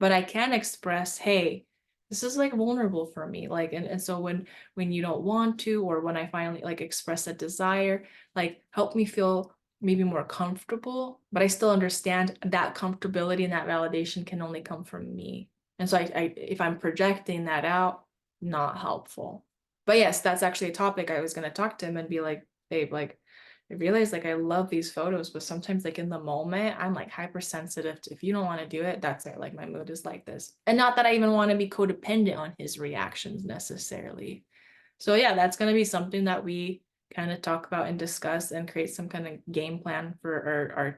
but I can express, hey, this is like vulnerable for me. Like, and so when you don't want to, or when I finally like express a desire, like help me feel maybe more comfortable, but I still understand that comfortability and that validation can only come from me. And so if I'm projecting that out, not helpful. But yes, that's actually a topic I was going to talk to him and be like, babe, like I realize like I love these photos, but sometimes like in the moment, I'm like hypersensitive to, if you don't want to do it, that's it. Like my mood is like this. And not that I even want to be codependent on his reactions necessarily. So yeah, that's going to be something that we kind of talk about and discuss and create some kind of game plan for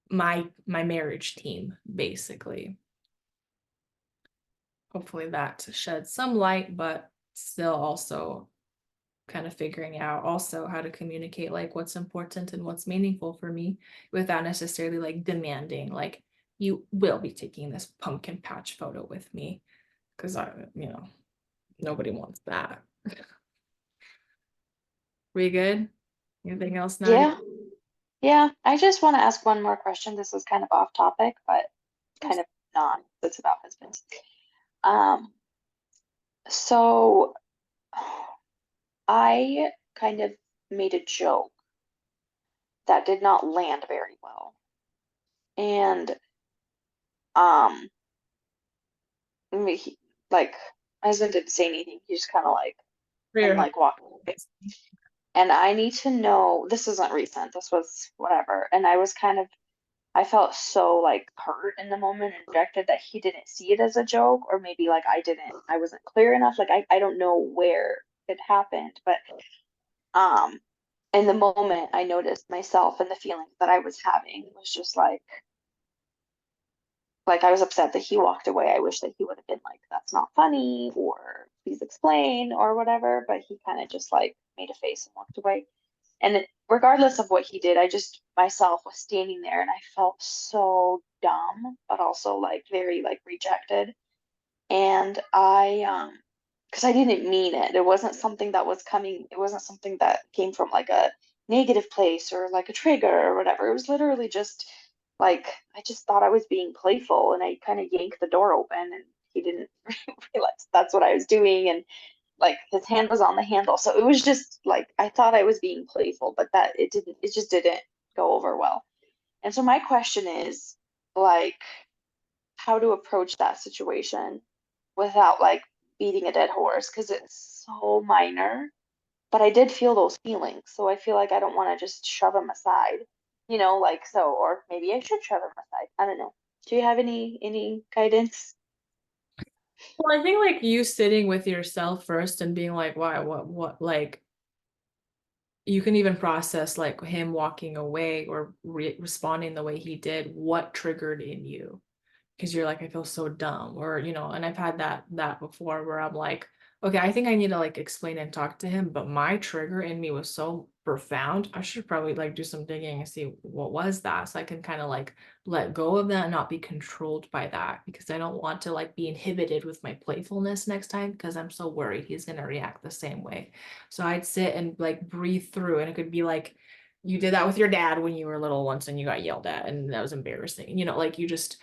my marriage team, basically. Hopefully that sheds some light, but still also kind of figuring out also how to communicate like what's important and what's meaningful for me without necessarily like demanding like you will be taking this pumpkin patch photo with me, because nobody wants that. We good? Anything else, Nadia? Yeah. Yeah. I just want to ask one more question. This is kind of off topic, but kind of not. It's about husbands. Um, so I kind of made a joke that did not land very well. And um like my husband didn't say anything. He just kind of like For and your like walked away. And I need to know, this isn't recent, this was whatever. And I felt so like hurt in the moment and rejected that he didn't see it as a joke, or maybe like I wasn't clear enough. Like I don't know where it happened, but um in the moment I noticed myself and the feelings that I was having was just like I was upset that he walked away. I wish that he would have been like, that's not funny, or please explain, or whatever. But he kind of just like made a face and walked away. And regardless of what he did, I just myself was standing there and I felt so dumb, but also like very like rejected. And because I didn't mean it. It wasn't something that was coming, it wasn't something that came from like a negative place or like a trigger or whatever. It was literally just like I just thought I was being playful, and I kind of yanked the door open, and he didn't realize that's what I was doing, and like his hand was on the handle. So it was just like I thought I was being playful, but that it just didn't go over well. And so my question is like how to approach that situation without like beating a dead horse because it's so minor. But I did feel those feelings, so I feel like I don't want to just shove them aside, like so, or maybe I should shove them aside. I don't know. Do you have any guidance? Well, I think like you sitting with yourself first and being like, why, what, like you can even process like him walking away or responding the way he did, what triggered in you. Because you're like, I feel so dumb, or and I've had that before where I'm like, okay, I think I need to like explain and talk to him, but my trigger in me was so profound. I should probably like do some digging and see what was that, so I can kind of like let go of that and not be controlled by that, because I don't want to like be inhibited with my playfulness next time, because I'm so worried he's gonna react the same way. So I'd sit and like breathe through, and it could be like you did that with your dad when you were little once and you got yelled at and that was embarrassing, like you just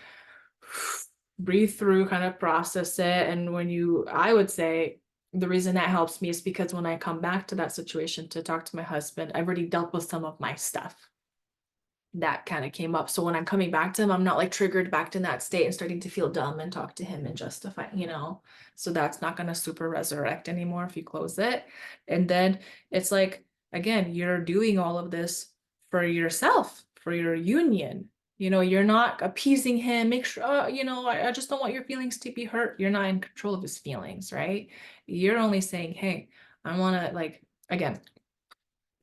breathe through, kind of process it. And I would say the reason that helps me is because when I come back to that situation to talk to my husband, I've already dealt with some of my stuff that kind of came up. So when I'm coming back to him, I'm not like triggered back to that state and starting to feel dumb and talk to him and justify. So that's not going to super resurrect anymore if you close it. And then it's like, again, you're doing all of this for yourself, for your union. You're not appeasing him. Make sure, I just don't want your feelings to be hurt. You're not in control of his feelings, right? You're only saying, hey, I want to like, again,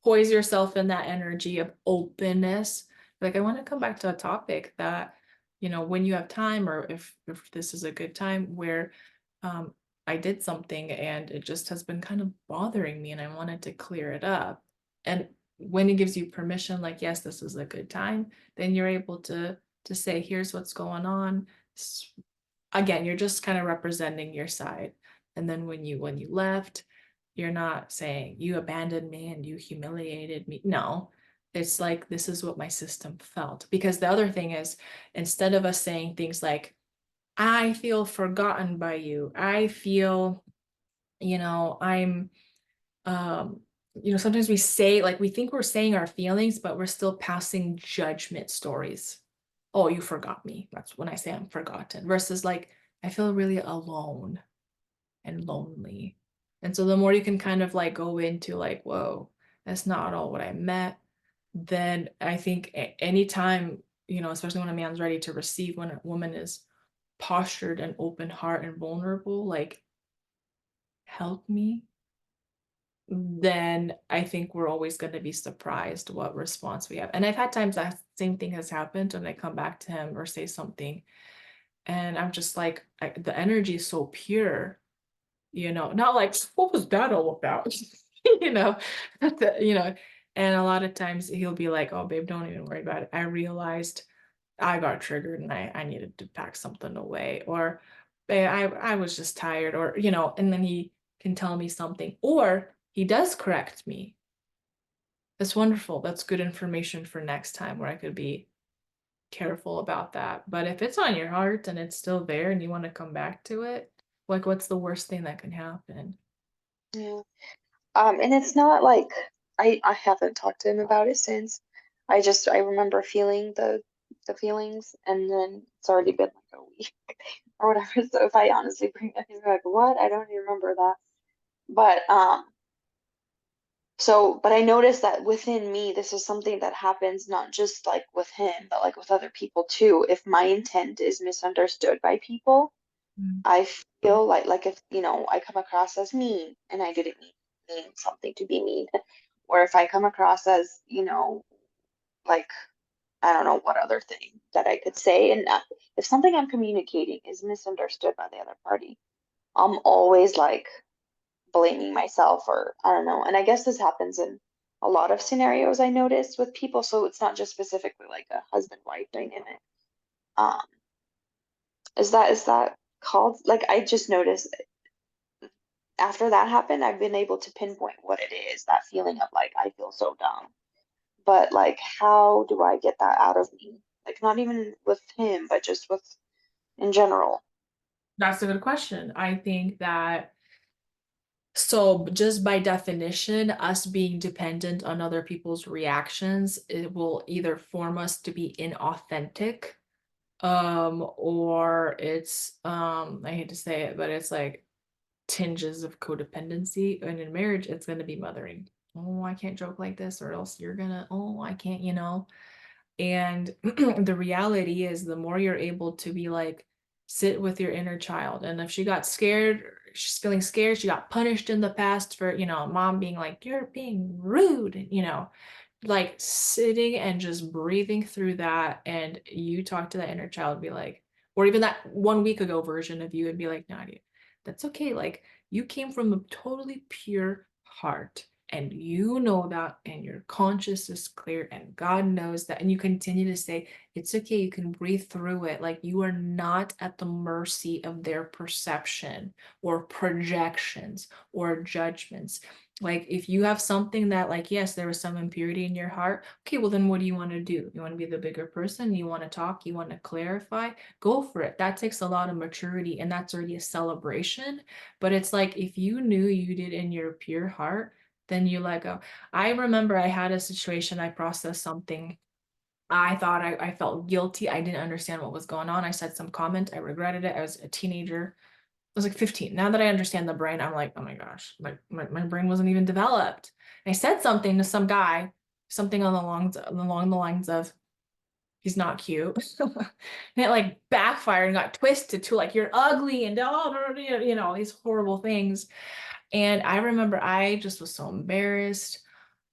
poise yourself in that energy of openness. Like, I want to come back to a topic that, when you have time, or if this is a good time where um, I did something and it just has been kind of bothering me and I wanted to clear it up. And when it gives you permission, like, yes, this is a good time, then you're able to say, here's what's going on. Again, you're just kind of representing your side. And then when you left, you're not saying you abandoned me and you humiliated me. No, it's like, this is what my system felt. Because the other thing is, instead of us saying things like, I feel forgotten by you, I feel, I'm, um, sometimes we say, like, we think we're saying our feelings, but we're still passing judgment stories. Oh, you forgot me. That's when I say I'm forgotten, versus like, I feel really alone and lonely. And so the more you can kind of like go into like, whoa, that's not all what I meant, then I think anytime, especially when a man's ready to receive, when a woman is postured and open heart and vulnerable, like, help me, then I think we're always going to be surprised what response we have. And I've had times that same thing has happened and I come back to him or say something and I'm just like, the energy is so pure, not like, what was that all about? you know, the, and a lot of times he'll be like, oh, babe, don't even worry about it. I realized I got triggered and I needed to pack something away, or babe, I was just tired, or, and then he can tell me something, or he does correct me. That's wonderful. That's good information for next time where I could be careful about that. But if it's on your heart and it's still there and you want to come back to it, like, what's the worst thing that can happen? Yeah. And it's not like I haven't talked to him about it since. I remember feeling the feelings, and then it's already been like a week or whatever. So if I honestly bring it, he's like, "What? I don't even remember that." But but I noticed that within me, this is something that happens not just like with him, but like with other people too. If my intent is misunderstood by people, Mm. I feel like if, I come across as mean and I didn't mean something to be mean, or if I come across as, like, I don't know what other thing that I could say. And if something I'm communicating is misunderstood by the other party, I'm always like blaming myself or I don't know. And I guess this happens in a lot of scenarios I notice with people. So it's not just specifically like a husband-wife dynamic. Um, is that called like I just noticed after that happened, I've been able to pinpoint what it is, that feeling of like I feel so dumb. but like, how do I get that out of me? Like, not even with him, but just with in general. That's a good question. I think that, so just by definition, us being dependent on other people's reactions, it will either form us to be inauthentic, or it's, I hate to say it, but it's like tinges of codependency. And in marriage, it's going to be mothering. Oh, I can't joke like this, or else you're gonna, oh, I can't, you know. And the reality is, the more you're able to be like, sit with your inner child. And if she got scared, she's feeling scared, she got punished in the past for, you know, mom being like, you're being rude, you know, like sitting and just breathing through that. And you talk to that inner child, be like, or even that 1 week ago version of you, and be like, Nadia, that's okay. Like, you came from a totally pure heart, and you know that, and your conscience is clear, and God knows that. And you continue to say, it's okay, you can breathe through it. Like, you are not at the mercy of their perception or projections or judgments. Like, if you have something that, like, yes, there was some impurity in your heart, okay, well, then what do you want to do? You want to be the bigger person? You want to talk? You want to clarify? Go for it. That takes a lot of maturity, and that's already a celebration. But it's like, if you knew you did in your pure heart, then you let go. I remember I had a situation, I processed something. I thought I felt guilty. I didn't understand what was going on. I said some comment. I regretted it. I was a teenager. I was like 15. Now that I understand the brain, I'm like, oh my gosh, my brain wasn't even developed. And I said something to some guy, something along the lines of, he's not cute. And it like backfired and got twisted to like, you're ugly and oh, you know, these horrible things. And I remember I just was so embarrassed.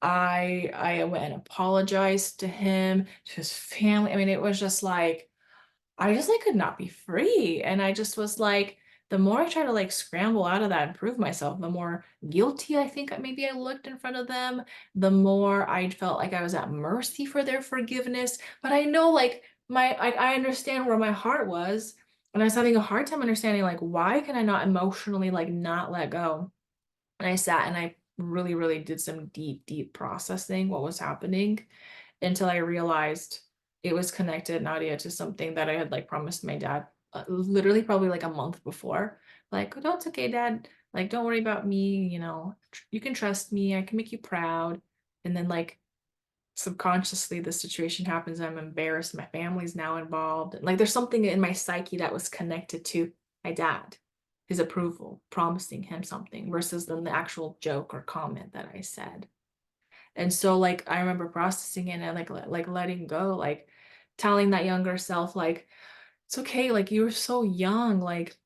I went and apologized to him, to his family. I mean, it was just like, I just like could not be free. And I just was like, the more I try to like scramble out of that and prove myself, the more guilty I think maybe I looked in front of them, the more I felt like I was at mercy for their forgiveness. But I know like I understand where my heart was. And I was having a hard time understanding, like, why can I not emotionally like not let go? And I sat and I really, really did some deep processing what was happening, until I realized it was connected, Nadia, to something that I had like promised my dad, literally probably like a month before. Like, oh, it's okay, Dad. Like, don't worry about me. You know, you can trust me. I can make you proud. And then like subconsciously, the situation happens. I'm embarrassed. My family's now involved. Like, there's something in my psyche that was connected to my dad, his approval, promising him something, versus than the actual joke or comment that I said. And so like I remember processing it and like letting go, like telling that younger self, like, it's okay, like you were so young, like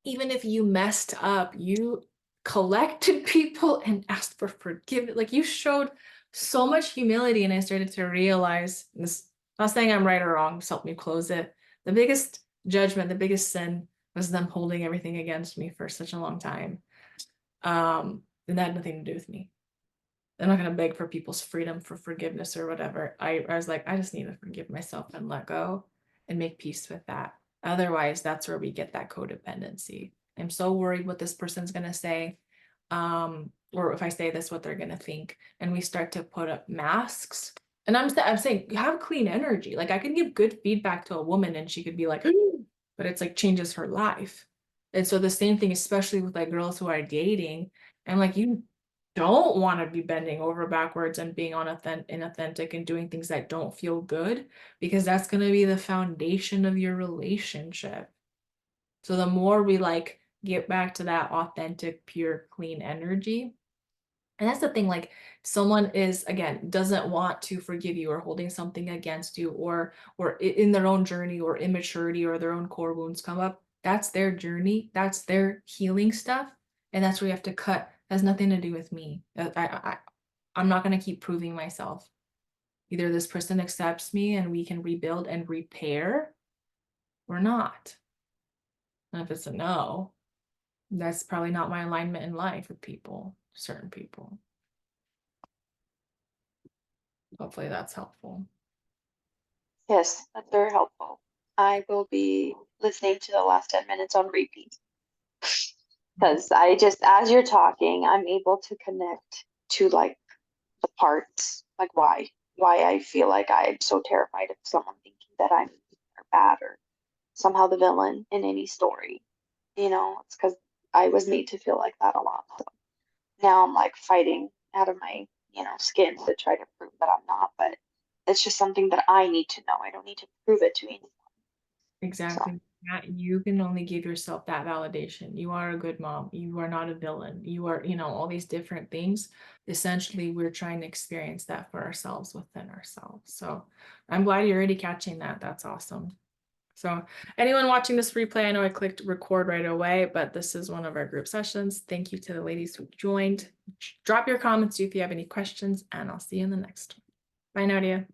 even if you messed up, you collected people and asked for forgiveness. Like, you showed so much humility. And I started to realize this, not saying I'm right or wrong, just help me close it. The biggest judgment, the biggest sin was them holding everything against me for such a long time. And that had nothing to do with me. I'm not going to beg for people's freedom for forgiveness or whatever. I was like, I just need to forgive myself and let go and make peace with that. Otherwise, that's where we get that codependency. I'm so worried what this person's going to say. Or if I say this, what they're going to think. And we start to put up masks. And I'm saying, have clean energy. Like, I can give good feedback to a woman and she could be like, but it's like changes her life. And so the same thing, especially with like girls who are dating, I'm like, you don't want to be bending over backwards and being inauthentic and doing things that don't feel good, because that's going to be the foundation of your relationship. So the more we like get back to that authentic, pure, clean energy. And that's the thing, like, someone is, again, doesn't want to forgive you or holding something against you, or in their own journey or immaturity or their own core wounds come up. That's their journey. That's their healing stuff. And that's where you have to cut. It has nothing to do with me. I'm not going to keep proving myself. Either this person accepts me and we can rebuild and repair, or not. And if it's a no, that's probably not my alignment in life with people, certain people. Hopefully that's helpful. Yes, that's very helpful. I will be listening to the last 10 minutes on repeat because I just, as you're talking, I'm able to connect to like the parts, like why. why I feel like I'm so terrified of someone thinking that I'm bad or somehow the villain in any story. It's because I was made to feel like that a lot. So now I'm like fighting out of my, skin to try to prove that I'm not, but it's just something that I need to know. I don't need to prove it to anyone. So, Exactly. You can only give yourself that validation. You are a good mom. You are not a villain. You are, all these different things. Essentially, we're trying to experience that for ourselves within ourselves. So I'm glad you're already catching that. That's awesome. So anyone watching this replay, I know I clicked record right away, but this is one of our group sessions. Thank you to the ladies who joined. Drop your comments if you have any questions, and I'll see you in the next one. Bye, Nadia.